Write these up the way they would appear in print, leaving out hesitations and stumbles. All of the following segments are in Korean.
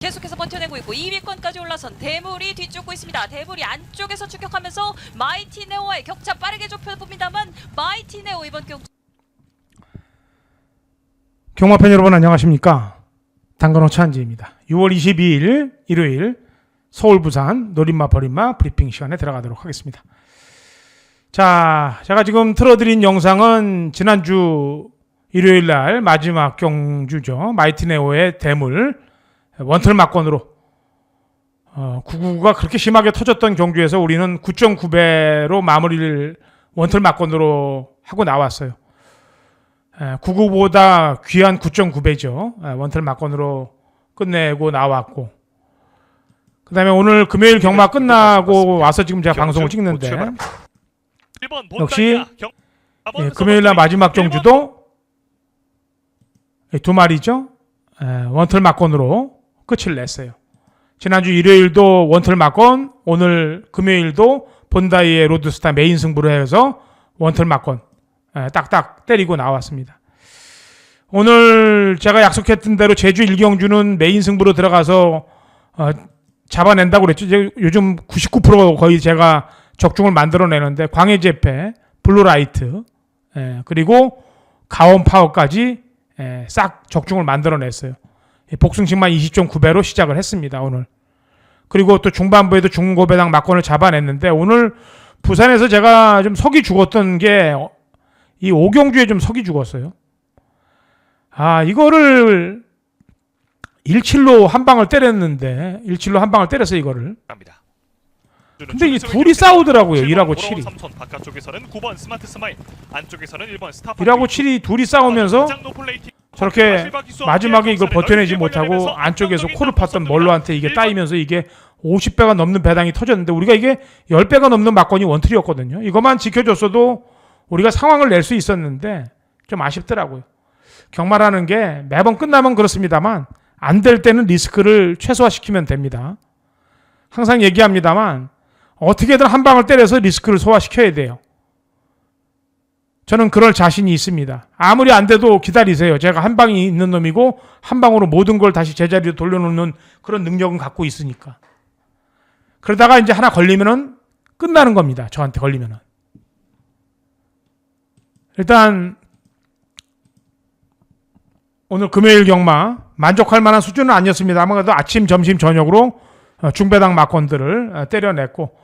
계속해서 버텨내고 있고 2위권까지 올라선 대물이 뒤쫓고 있습니다. 대물이 안쪽에서 추격하면서 마이티네오와의 격차 빠르게 좁혀봅니다만 마이티네오 이번 경마팬 여러분 안녕하십니까? 당근호 차한지입니다. 6월 22일 일요일 서울 부산 노린마 버린마 브리핑 시간에 들어가도록 하겠습니다. 자, 제가 지금 틀어드린 영상은 지난주 일요일 날 마지막 경주죠. 마이티네오의 대물 원털 막건으로 999가 그렇게 심하게 터졌던 경주에서 우리는 9.9배로 마무리를 원털 막건으로 하고 나왔어요. 99보다 귀한 9.9배죠. 원털 막건으로 끝내고 나왔고, 그 다음에 오늘 금요일 경마 끝나고 와서 지금 제가 방송을 찍는데 역시 금요일날 마지막 경주도 두 마리죠. 원털 막건으로 끝을 냈어요. 지난주 일요일도 원털 막건, 오늘 금요일도 본다이의 로드스타 메인 승부로 해서 원털 막건 딱딱 때리고 나왔습니다. 오늘 제가 약속했던 대로 제주 1경주는 메인 승부로 들어가서 잡아낸다고 그랬죠. 요즘 99% 거의 제가 적중을 만들어내는데 광해제패, 블루라이트 그리고 가온 파워까지 싹 적중을 만들어냈어요. 복승식만 20.9배로 시작을 했습니다. 오늘. 그리고 또 중반부에도 중고배당 막건을 잡아냈는데 오늘 부산에서 제가 좀 석이 죽었던 게 이 오경주에 좀 석이 죽었어요. 이거를 17로 한 방을 때렸는데 17로 한 방을 때려서 이거를. 근데 이 둘이 싸우더라고요. 1하고 7이. 바깥쪽에서는 9번 스마트 스마일, 안쪽에서는 1번 스타 1하고 7이 둘이 싸우면서 저렇게 마지막에 이걸 버텨내지 못하고 안쪽에서 코를 팠던 멀로한테 이게 따이면서 이게 50배가 넘는 배당이 터졌는데 우리가 이게 10배가 넘는 막건이 원틀이었거든요. 이것만 지켜줬어도 우리가 상황을 낼 수 있었는데 좀 아쉽더라고요. 경마라는 게 매번 끝나면 그렇습니다만 안 될 때는 리스크를 최소화시키면 됩니다. 항상 얘기합니다만 어떻게든 한 방을 때려서 리스크를 소화시켜야 돼요. 저는 그럴 자신이 있습니다. 아무리 안 돼도 기다리세요. 제가 한 방이 있는 놈이고 한 방으로 모든 걸 다시 제자리로 돌려놓는 그런 능력은 갖고 있으니까. 그러다가 이제 하나 걸리면은 끝나는 겁니다. 저한테 걸리면은. 일단 오늘 금요일 경마 만족할 만한 수준은 아니었습니다. 아무래도 아침, 점심, 저녁으로 중배당 막건들을 때려냈고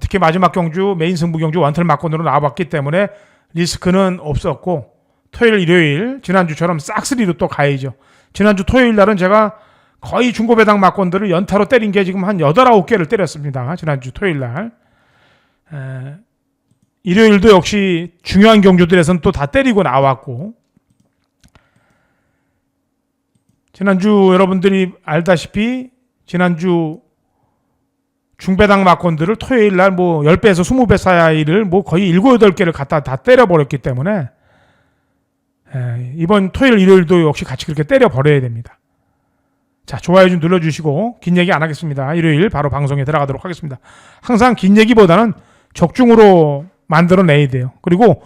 특히 마지막 경주 메인 승부 경주 원털 막건으로 나와봤기 때문에 리스크는 없었고 토요일, 일요일 지난주처럼 싹쓸이로 또 가야죠. 지난주 토요일 날은 제가 거의 중고배당 막건들을 연타로 때린 게 지금 한 8, 9개를 때렸습니다. 지난주 토요일 날. 일요일도 역시 중요한 경주들에서는 또 다 때리고 나왔고 지난주 여러분들이 알다시피 지난주 중배당 막건들을 토요일 날 뭐 10배에서 20배 사이를 뭐 거의 7, 8개를 갖다 다 때려버렸기 때문에 이번 토요일, 일요일도 역시 같이 그렇게 때려버려야 됩니다. 자, 좋아요 좀 눌러주시고 긴 얘기 안 하겠습니다. 일요일 바로 방송에 들어가도록 하겠습니다. 항상 긴 얘기보다는 적중으로 만들어내야 돼요. 그리고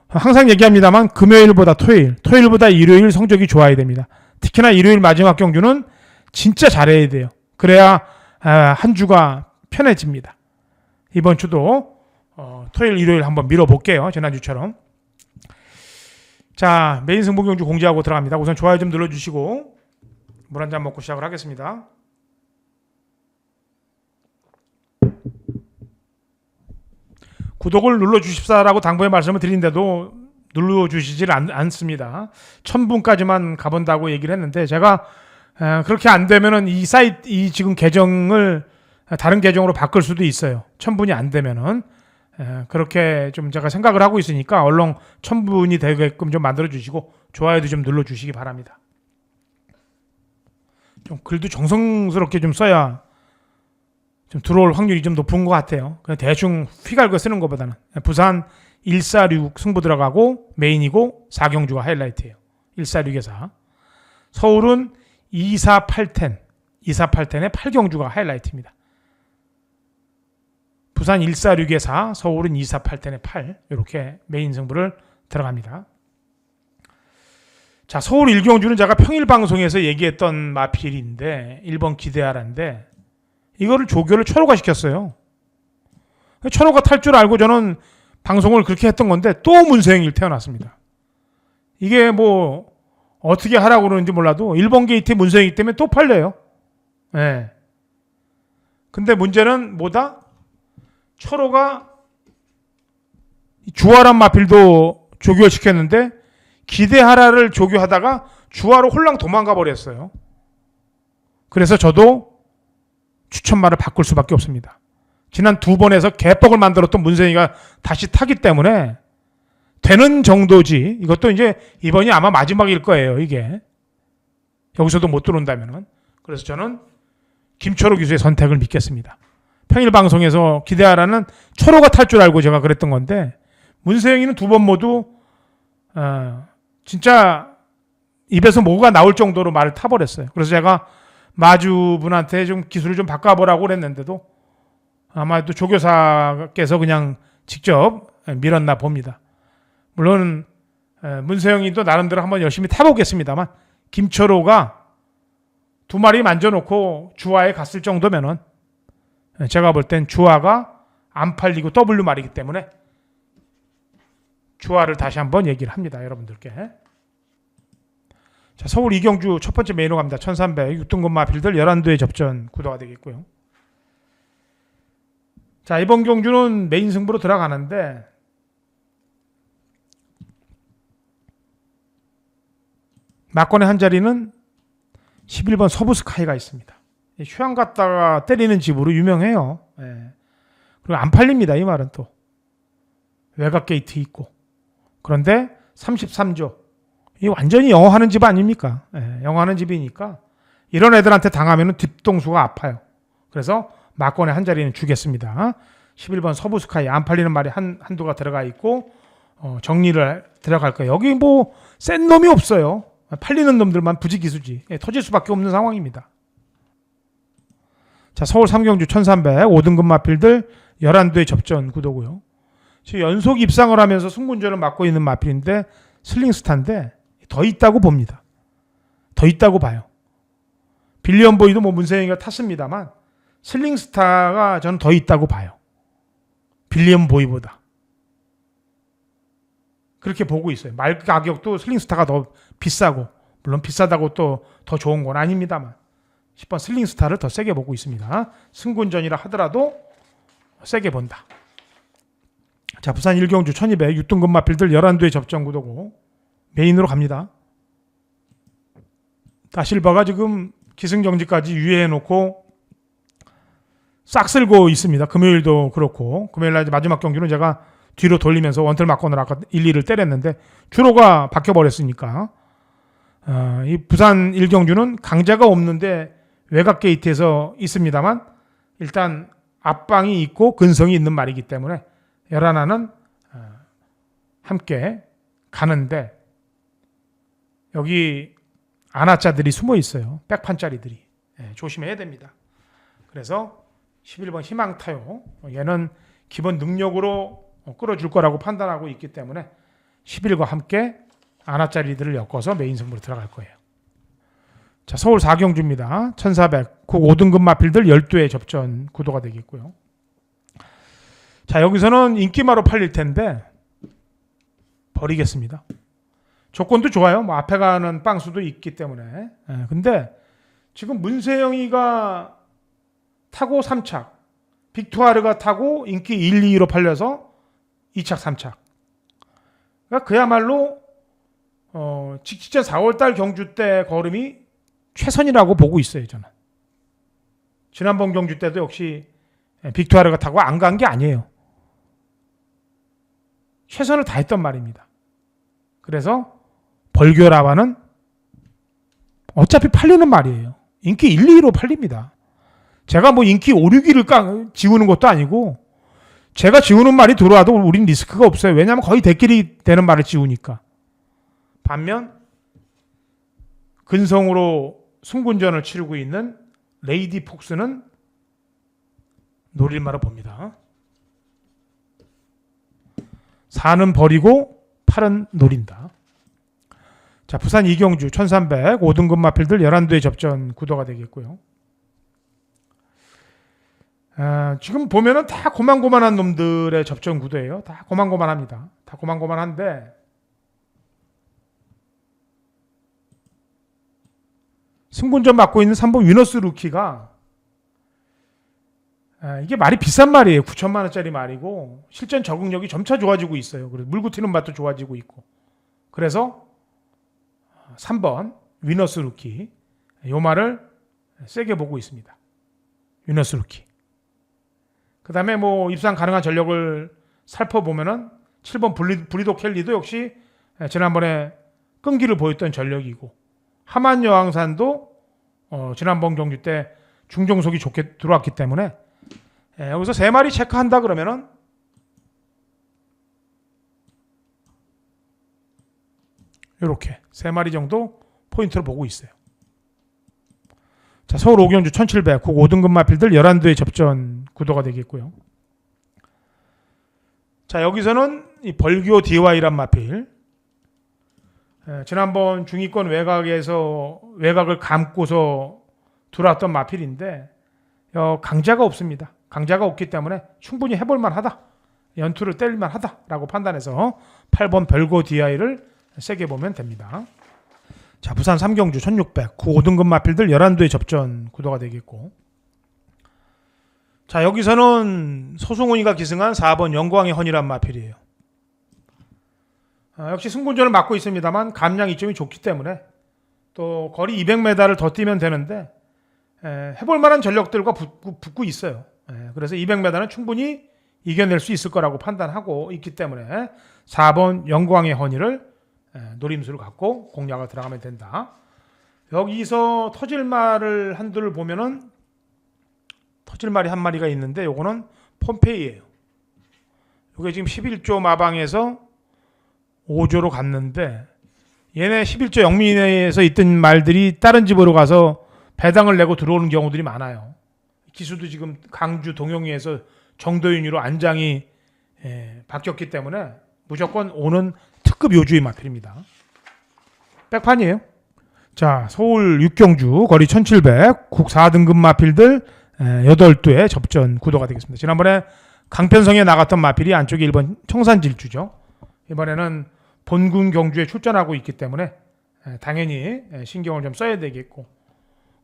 항상 얘기합니다만 금요일보다 토요일, 토요일보다 일요일 성적이 좋아야 됩니다. 특히나 일요일 마지막 경주는 진짜 잘해야 돼요. 그래야 한 주가 편해집니다. 이번 주도 토요일, 일요일 한번 밀어볼게요. 지난주처럼. 자, 메인 승부 경주 공지하고 들어갑니다. 우선 좋아요 좀 눌러주시고 물 한 잔 먹고 시작을 하겠습니다. 구독을 눌러주십사라고 당부의 말씀을 드리는데도 눌러주시질 않습니다. 1000분까지만 가본다고 얘기를 했는데 제가 그렇게 안 되면은 이 사이트, 이 지금 계정을 다른 계정으로 바꿀 수도 있어요. 1000분이 안 되면은 그렇게 좀 제가 생각을 하고 있으니까 얼른 1000분이 되게끔 좀 만들어 주시고 좋아요도 좀 눌러 주시기 바랍니다. 좀 글도 정성스럽게 좀 써야 좀 들어올 확률이 좀 높은 것 같아요. 그냥 대충 휘갈고 쓰는 것보다는. 부산 146 승부 들어가고 메인이고 4경주가 하이라이트예요. 146에 4. 서울은 24810. 24810의 8경주가 하이라이트입니다. 부산 146에 4, 서울은 24810의 8. 이렇게 메인 승부를 들어갑니다. 자, 서울 일경주는 제가 평일 방송에서 얘기했던 마필인데 1번 기대하라인데 이거를 조교를 철호가 시켰어요. 철호가 탈 줄 알고 저는 방송을 그렇게 했던 건데 또 문세영이 태어났습니다. 이게 뭐 어떻게 하라고 그러는지 몰라도 1번 게이트 문세영이 때문에 또 팔려요. 예. 근데 문제는 뭐다? 철호가 주화란 마필도 조교를 시켰는데 기대하라를 조교하다가 주화로 홀랑 도망가 버렸어요. 그래서 저도 추천말을 바꿀 수밖에 없습니다. 지난 2번에서 개뻑을 만들었던 문세영이가 다시 타기 때문에 되는 정도지. 이것도 이제 이번이 아마 마지막일 거예요. 이게 여기서도 못 들어온다면은. 그래서 저는 김철호 교수의 선택을 믿겠습니다. 평일 방송에서 기대하라는 철호가 탈 줄 알고 제가 그랬던 건데 문세영이는 2번 모두 진짜 입에서 뭐가 나올 정도로 말을 타버렸어요. 그래서 제가 마주분한테 좀 기술을 좀 바꿔보라고 그랬는데도 아마도 조교사께서 그냥 직접 밀었나 봅니다. 물론 문세영이도 나름대로 한번 열심히 타보겠습니다만 김철호가 2마리 만져놓고 주화에 갔을 정도면은 제가 볼 땐 주화가 안 팔리고 W 말이기 때문에 주화를 다시 한번 얘기를 합니다. 여러분들께. 자, 서울 이경주 첫 번째 메인으로 갑니다. 1300 6등급 마필들 11도의 접전 구도가 되겠고요. 자, 이번 경주는 메인 승부로 들어가는데 막권의 한 자리는 11번 서부스카이가 있습니다. 휴양 갔다가 때리는 집으로 유명해요. 예. 그리고 안 팔립니다. 이 말은 또 외곽 게이트 있고. 그런데 33조 이 완전히 영어하는 집 아닙니까? 예. 영어하는 집이니까 이런 애들한테 당하면 뒷동수가 아파요. 그래서 막권의 한 자리는 주겠습니다. 11번 서부스카이 안 팔리는 말이 한두가 들어가 있고 정리를 들어갈 거예요. 여기 뭐 센 놈이 없어요. 팔리는 놈들만 부지기수지. 예, 터질 수밖에 없는 상황입니다. 자, 서울 삼경주 1300 5등급 마필들 11도의 접전 구도고요. 지금 연속 입상을 하면서 승군전을 맡고 있는 마필인데 슬링스타인데 더 있다고 봅니다. 더 있다고 봐요. 빌리언 보이도 뭐 문세영이가 탔습니다만 슬링스타가 저는 더 있다고 봐요. 빌리언 보이보다. 그렇게 보고 있어요. 말 가격도 슬링스타가 더 비싸고 물론 비싸다고 또 더 좋은 건 아닙니다만 10번 슬링스타를 더 세게 보고 있습니다. 승군전이라 하더라도 세게 본다. 자, 부산 일경주 1200 6등급 마필들 11도의 접전 구도고 메인으로 갑니다. 다실바가 지금 기승정지까지 유예해놓고 싹 쓸고 있습니다. 금요일도 그렇고 금요일날 마지막 경주는 제가 뒤로 돌리면서 원틀 막건을 아까 1, 2를 때렸는데 주로가 바뀌어버렸으니까 이 부산 일경주는 강자가 없는데 외곽 게이트에서 있습니다만 일단 앞방이 있고 근성이 있는 말이기 때문에 열하나는 함께 가는데 여기 안하자들이 숨어 있어요. 백판짜리들이. 조심해야 됩니다. 그래서 11번 희망타요. 얘는 기본 능력으로 끌어줄 거라고 판단하고 있기 때문에 11과 함께 안하짜리들을 엮어서 메인 승부로 들어갈 거예요. 자, 서울 4경주입니다. 1400 5등급 마필들 12의 접전 구도가 되겠고요. 자, 여기서는 인기마로 팔릴 텐데 버리겠습니다. 조건도 좋아요. 뭐 앞에 가는 빵수도 있기 때문에. 근데 지금 문세영이가 타고 3착, 빅투아르가 타고 인기 1, 2로 팔려서 2착, 3착. 그러니까 그야말로 직전 4월달 경주 때 걸음이 최선이라고 보고 있어요. 저는. 지난번 경주 때도 역시 빅투아르가 타고 안 간 게 아니에요. 최선을 다했던 말입니다. 그래서 벌교라바는 어차피 팔리는 말이에요. 인기 1, 2로 팔립니다. 제가 뭐 인기 5, 6위를 지우는 것도 아니고 제가 지우는 말이 들어와도 우린 리스크가 없어요. 왜냐하면 거의 대끼리 되는 말을 지우니까. 반면 근성으로 승군전을 치르고 있는 레이디 폭스는 노릴마로 봅니다. 4는 버리고 8은 노린다. 자, 부산 이경주 1300 5등급 마필들 11도의 접전 구도가 되겠고요. 지금 보면은 다 고만고만한 놈들의 접전 구도예요. 다 고만고만합니다. 다 고만고만한데 승분전 맡고 있는 3번 위너스 루키가 이게 말이 비싼 말이에요. 9천만 원짜리 말이고 실전 적응력이 점차 좋아지고 있어요. 그래서 물고 튀는 맛도 좋아지고 있고. 그래서 3번 위너스 루키 요 말을 세게 보고 있습니다. 위너스 루키. 그 다음에 뭐 입상 가능한 전력을 살펴보면은 7번 브리도 켈리도 역시 지난번에 끈기를 보였던 전력이고 하만 여왕산도 지난번 경주 때 중정속이 좋게 들어왔기 때문에 여기서 3마리 체크한다 그러면은 이렇게 3마리 정도 포인트를 보고 있어요. 자, 서울 오경주 1700 5등급 마필들 11도의 접전 구도가 되겠고요. 자, 여기서는 이 벌교 DY란 마필 지난번 중위권 외곽을 감고서 들어왔던 마필인데 강자가 없습니다. 강자가 없기 때문에 충분히 해볼만 하다. 연투를 때릴만 하다라고 판단해서 8번 별고 DI를 세게 보면 됩니다. 자, 부산 삼경주 1600 5등급 마필들 11도의 접전 구도가 되겠고 자, 여기서는 소승훈이가 기승한 4번 영광의 헌이란 마필이에요. 역시 승분전을 맡고 있습니다만 감량 이점이 좋기 때문에 또 거리 200m를 더 뛰면 되는데 해볼 만한 전력들과 붙고 있어요. 그래서 200m는 충분히 이겨낼 수 있을 거라고 판단하고 있기 때문에 4번 영광의 헌이를 노림수를 갖고 공략을 들어가면 된다. 여기서 터질말을 한두를 보면은 터질말이 한 마리가 있는데 요거는 폼페이예요. 요게 지금 11조 마방에서 5조로 갔는데 얘네 11조 영민에서 있던 말들이 다른 집으로 가서 배당을 내고 들어오는 경우들이 많아요. 기수도 지금 강주 동영리에서 정도윤으로 안장이 바뀌었기 때문에 무조건 오는 특급 요주의 마필입니다. 백판이에요. 자, 서울 육경주 거리 1700 국 4등급 마필들 8도의 접전 구도가 되겠습니다. 지난번에 강편성에 나갔던 마필이 안쪽에 1번 청산질주죠. 이번에는 본군 경주에 출전하고 있기 때문에 당연히 신경을 좀 써야 되겠고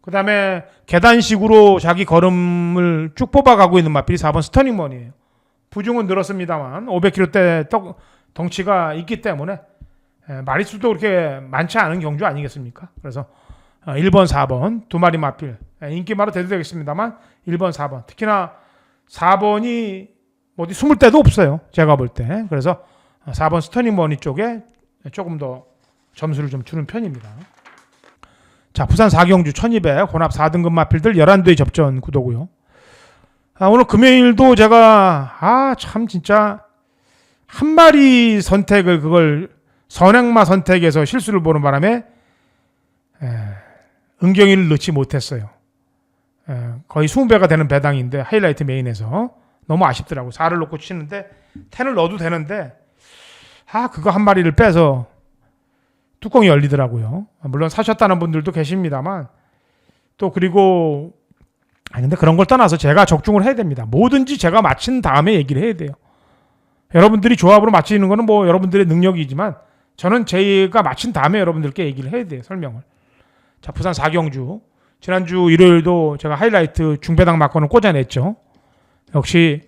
그 다음에 계단식으로 자기 걸음을 쭉 뽑아가고 있는 마필이 4번 스터닝먼이에요. 부중은 늘었습니다만 500kg대 덩치가 있기 때문에 마리수도 그렇게 많지 않은 경주 아니겠습니까? 그래서 1번, 4번 두 마리 마필 인기마로 대도 되겠습니다만 1번, 4번 특히나 4번이 어디 숨을 데도 없어요. 제가 볼 때. 그래서 4번 스터닝머니 쪽에 조금 더 점수를 좀 주는 편입니다. 자, 부산 4경주 1200 혼합 4등급 마필들 11도의 접전 구도고요. 오늘 금요일도 제가 참 진짜 한 마리 선택을 그걸 선행마 선택에서 실수를 보는 바람에 은경이를 넣지 못했어요. 거의 20배가 되는 배당인데 하이라이트 메인에서 너무 아쉽더라고요. 4를 놓고 치는데 10을 넣어도 되는데 그거 한 마리를 빼서 뚜껑이 열리더라고요. 물론 사셨다는 분들도 계십니다만 또 그리고 근데 그런 걸 떠나서 제가 적중을 해야 됩니다. 뭐든지 제가 마친 다음에 얘기를 해야 돼요. 여러분들이 조합으로 맞히는 거는 뭐 여러분들의 능력이지만 저는 제가 마친 다음에 여러분들께 얘기를 해야 돼요. 설명을. 자, 부산 4경주 지난주 일요일도 제가 하이라이트 중배당 막건을 꽂아냈죠. 역시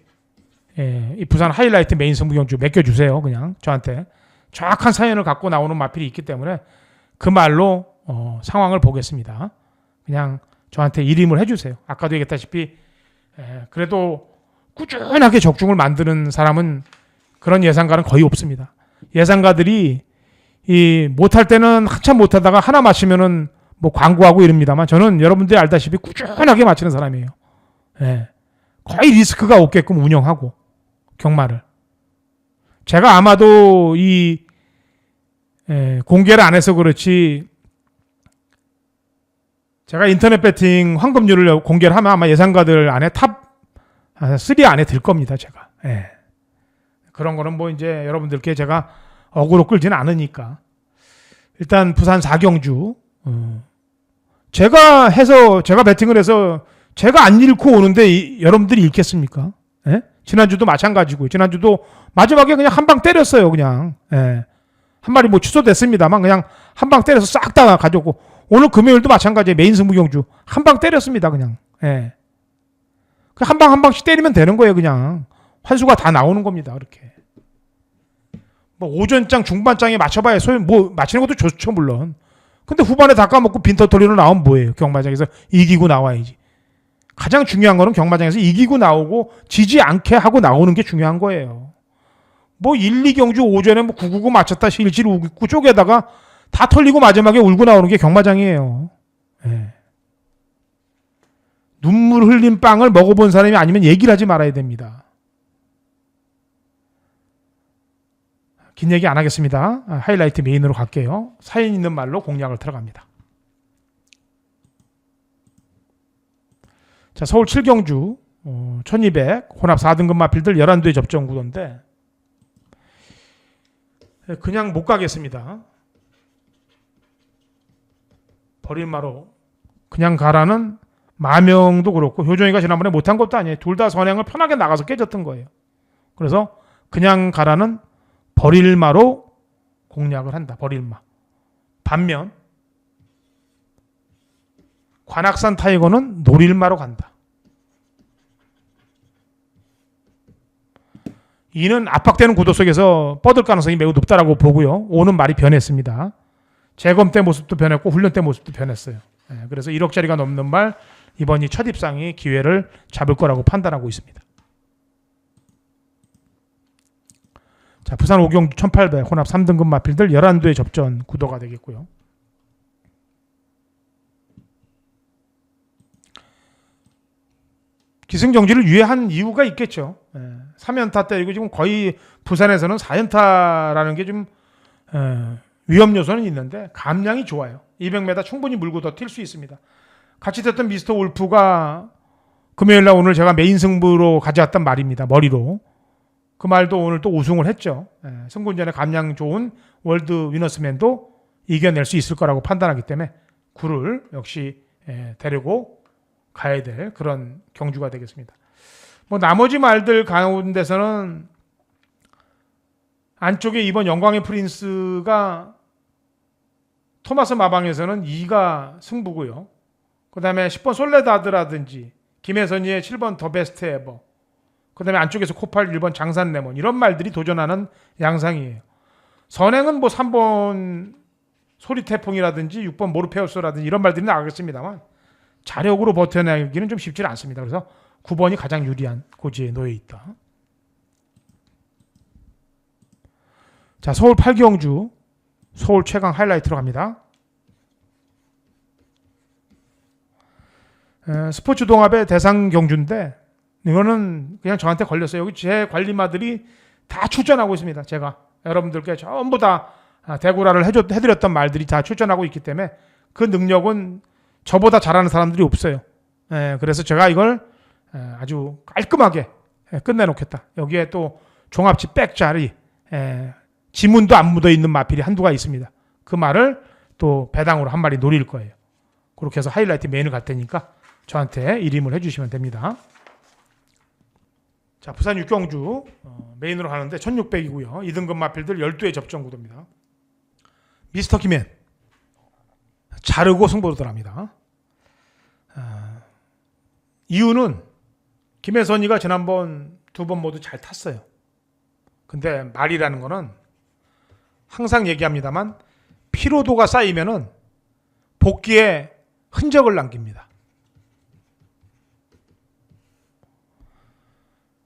이 부산 하이라이트 메인 승부경주 맡겨주세요. 그냥 저한테 정확한 사연을 갖고 나오는 마필이 있기 때문에 그 말로 상황을 보겠습니다. 그냥 저한테 일임을 해주세요. 아까도 얘기했다시피 그래도 꾸준하게 적중을 만드는 사람은 그런 예상가는 거의 없습니다. 예상가들이 못할 때는 한참 못하다가 하나 맞히면은 뭐 광고하고 이럽니다만 저는 여러분들이 알다시피 꾸준하게 맞히는 사람이에요. 거의 리스크가 없게끔 운영하고 경마를. 제가 아마도 공개를 안 해서 그렇지 제가 인터넷 배팅 황금률을 공개를 하면 아마 예상가들 안에 탑3 안에 들 겁니다. 제가. 그런 거는 뭐 이제 여러분들께 제가 어그로 끌지는 않으니까. 일단 부산 4경주 제가 배팅을 해서 제가 안 잃고 오는데 여러분들이 잃겠습니까? 예? 지난주도 마찬가지고 지난주도 마지막에 그냥 한 방 때렸어요. 그냥 예. 한 마리 뭐 취소됐습니다만 그냥 한 방 때려서 싹 다 가져오고 오늘 금요일도 마찬가지예요. 메인 승부 경주 한 방 때렸습니다. 그냥 예. 한 방 한 방씩 때리면 되는 거예요. 그냥 환수가 다 나오는 겁니다. 그렇게 뭐 오전장 중반장에 맞춰봐야 뭐 맞히는 것도 좋죠 물론. 근데 후반에 다 까먹고 빈터터리로 나오면 뭐예요? 경마장에서 이기고 나와야지. 가장 중요한 거는 경마장에서 이기고 나오고 지지 않게 하고 나오는 게 중요한 거예요. 뭐 1, 2경주 오전에 뭐 999 맞췄다 실질 우고 쪼개다가 다 털리고 마지막에 울고 나오는 게 경마장이에요. 예. 눈물 흘린 빵을 먹어본 사람이 아니면 얘기를 하지 말아야 됩니다. 긴 얘기 안 하겠습니다. 하이라이트 메인으로 갈게요. 사연 있는 말로 공략을 들어갑니다. 자, 서울 7경주 1200 혼합 4등급 마필들 11대 접전 구도인데 그냥 못 가겠습니다. 버릴마로 그냥 가라는 마명도 그렇고 효정이가 지난번에 못한 것도 아니에요. 둘 다 선행을 편하게 나가서 깨졌던 거예요. 그래서 그냥 가라는 버릴마로 공략을 한다. 버릴마. 반면 관악산 타이거는 노릴마로 간다. 이는 압박되는 구도 속에서 뻗을 가능성이 매우 높다라고 보고요. 오는 말이 변했습니다. 재검 때 모습도 변했고 훈련 때 모습도 변했어요. 그래서 1억짜리가 넘는 말 이번이 첫 입상이 기회를 잡을 거라고 판단하고 있습니다. 자, 부산 5경주 1800 혼합 3등급 마필들 11대 접전 구도가 되겠고요. 기승정지를 유예한 이유가 있겠죠. 3연타 때리고 지금 거의 부산에서는 4연타라는 게 좀 위험 요소는 있는데 감량이 좋아요. 200m 충분히 물고 더 튈 수 있습니다. 같이 됐던 미스터 울프가 금요일날 오늘 제가 메인 승부로 가져왔단 말입니다. 머리로. 그 말도 오늘 또 우승을 했죠. 승군전에 감량 좋은 월드 위너스맨도 이겨낼 수 있을 거라고 판단하기 때문에 구를 역시 데리고 가야 될 그런 경주가 되겠습니다. 뭐 나머지 말들 가운데서는 안쪽에 이번 영광의 프린스가 토마스 마방에서는 2가 승부고요. 그 다음에 10번 솔레다드라든지 김혜선이의 7번 더 베스트 에버, 그 다음에 안쪽에서 코팔 1번 장산레몬, 이런 말들이 도전하는 양상이에요. 선행은 뭐 3번 소리태풍이라든지 6번 모르페우스라든지 이런 말들이 나가겠습니다만 자력으로 버텨내기는 좀 쉽지 않습니다. 그래서 9번이 가장 유리한 고지에 놓여 있다. 자, 서울 8경주 서울 최강 하이라이트로 갑니다. 스포츠 동합의 대상 경주인데 이거는 그냥 저한테 걸렸어요. 여기 제 관리마들이 다 출전하고 있습니다. 제가 여러분들께 전부 다 대구라를 해드렸던 말들이 다 출전하고 있기 때문에 그 능력은 저보다 잘하는 사람들이 없어요. 그래서 제가 이걸 아주 깔끔하게 끝내놓겠다. 여기에 또 종합치 백자리 지문도 안 묻어있는 마필이 한두가 있습니다. 그 말을 또 배당으로 한 마리 노릴 거예요. 그렇게 해서 하이라이트 메인을 갈 테니까 저한테 일임을 해주시면 됩니다. 자, 부산 6경주 메인으로 가는데 1600이고요. 2등급 마필들 12의 접전 구도입니다. 미스터 키맨 자르고 승부로 들어갑니다. 이유는 김혜선이가 지난번 2번 모두 잘 탔어요. 근데 말이라는 거는 항상 얘기합니다만 피로도가 쌓이면은 복귀에 흔적을 남깁니다.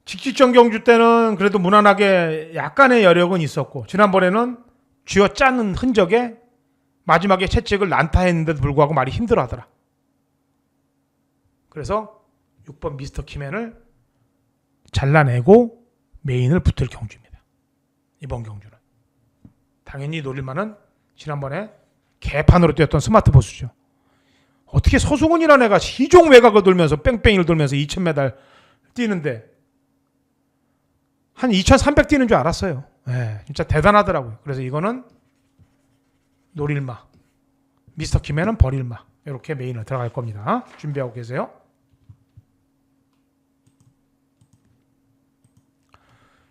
직직전 경주 때는 그래도 무난하게 약간의 여력은 있었고 지난번에는 쥐어짜는 흔적에 마지막에 채찍을 난타했는데도 불구하고 말이 힘들어하더라. 그래서 6번 미스터 키맨을 잘라내고 메인을 붙을 경주입니다. 이번 경주는 당연히 노릴만은 지난번에 개판으로 뛰었던 스마트 보스죠. 어떻게 서수근이라는 애가 시종 외곽을 돌면서 뺑뺑이를 돌면서 2000m 뛰는데 한 2300 뛰는 줄 알았어요. 진짜 대단하더라고요. 그래서 이거는 노릴마, 미스터 킴에는 버릴마. 이렇게 메인을 들어갈 겁니다. 준비하고 계세요.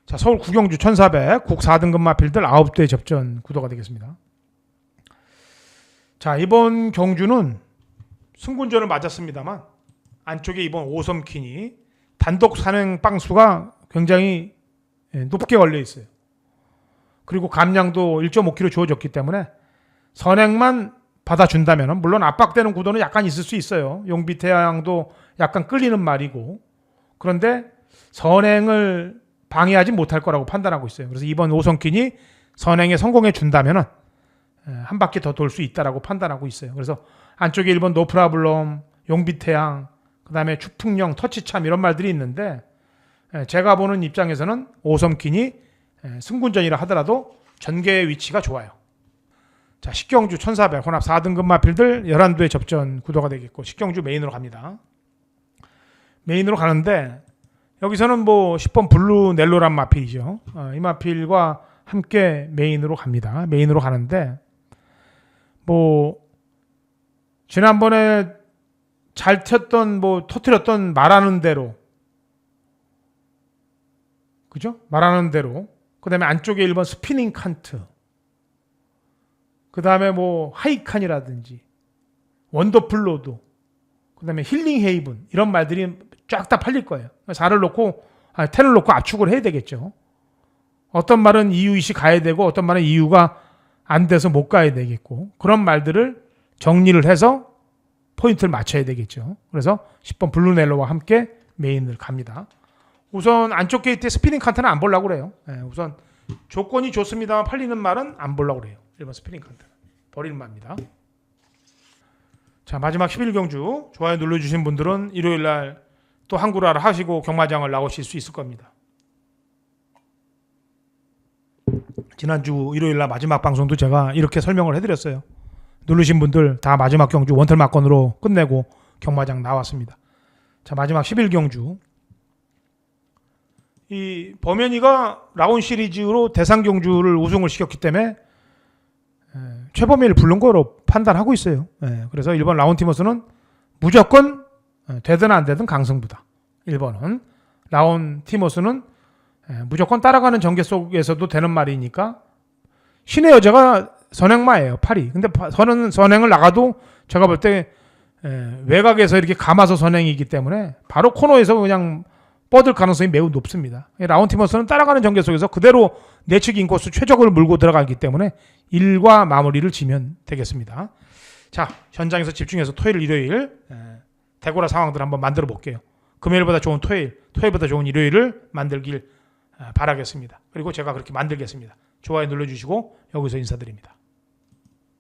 자, 서울 구경주 1400 국 4등급 마필들 9대 접전 구도가 되겠습니다. 자, 이번 경주는 승군전을 맞았습니다만 안쪽에 이번 오섬킨이 단독 산행 빵수가 굉장히 높게 걸려 있어요. 그리고 감량도 1.5kg 주어졌기 때문에 선행만 받아준다면, 물론 압박되는 구도는 약간 있을 수 있어요. 용비태양도 약간 끌리는 말이고, 그런데 선행을 방해하지 못할 거라고 판단하고 있어요. 그래서 이번 오섬킨이 선행에 성공해 준다면 한 바퀴 더 돌 수 있다라고 판단하고 있어요. 그래서 안쪽에 1번 노프라블럼, 용비태양, 그 다음에 추풍령, 터치참 이런 말들이 있는데, 제가 보는 입장에서는 오섬킨이 승군전이라 하더라도 전개의 위치가 좋아요. 자, 식경주 1400 혼합 4등급 마필들 11도의 접전 구도가 되겠고, 식경주 메인으로 갑니다. 메인으로 가는데 여기서는 뭐 10번 블루 넬로란 마필이죠. 이 마필과 함께 메인으로 갑니다. 메인으로 가는데 뭐 지난번에 잘 튀었던 뭐 터뜨렸던 말하는 대로, 그죠? 말하는 대로. 그다음에 안쪽에 1번 스피닝 칸트, 그다음에 뭐 하이칸이라든지 원더풀 로드, 그다음에 힐링 헤이븐 이런 말들이 쫙 다 팔릴 거예요. 4를 놓고 10을 놓고 압축을 해야 되겠죠. 어떤 말은 이유이시 가야 되고 어떤 말은 이유가 안 돼서 못 가야 되겠고, 그런 말들을 정리를 해서 포인트를 맞춰야 되겠죠. 그래서 10번 블루넬로와 함께 메인을 갑니다. 우선 안쪽 게이트에 스피닝 칸트는 안 보려고 그래요. 우선 조건이 좋습니다만 팔리는 말은 안 보려고 그래요. 1번 스피닝 칸트 버릴 말입니다. 자, 마지막 11경주 좋아요 눌러주신 분들은 일요일날 또 한구라를 하시고 경마장을 나오실 수 있을 겁니다. 지난주 일요일날 마지막 방송도 제가 이렇게 설명을 해드렸어요. 누르신 분들 다 마지막 경주 원털 막건으로 끝내고 경마장 나왔습니다. 자, 마지막 11경주. 이 범현이가 라운 시리즈로 대상 경주를 우승을 시켰기 때문에 최범현을 부른 거로 판단하고 있어요. 그래서 1번 라운 티머스는 무조건 되든 안 되든 강승부다. 1번은 라운 티머스는 무조건 따라가는 전개 속에서도 되는 말이니까 신의 여자가 선행마예요. 8이. 근데 선행을 나가도 제가 볼 때 외곽에서 이렇게 감아서 선행이기 때문에 바로 코너에서 그냥 뻗을 가능성이 매우 높습니다. 라운 티머스는 따라가는 전개 속에서 그대로 내측 인코스 최적을 물고 들어가기 때문에 1과 마무리를 지면 되겠습니다. 자, 현장에서 집중해서 토요일, 일요일 대고라 상황들 한번 만들어 볼게요. 금요일보다 좋은 토요일, 토요일보다 좋은 일요일을 만들길 바라겠습니다. 그리고 제가 그렇게 만들겠습니다. 좋아요 눌러주시고 여기서 인사드립니다.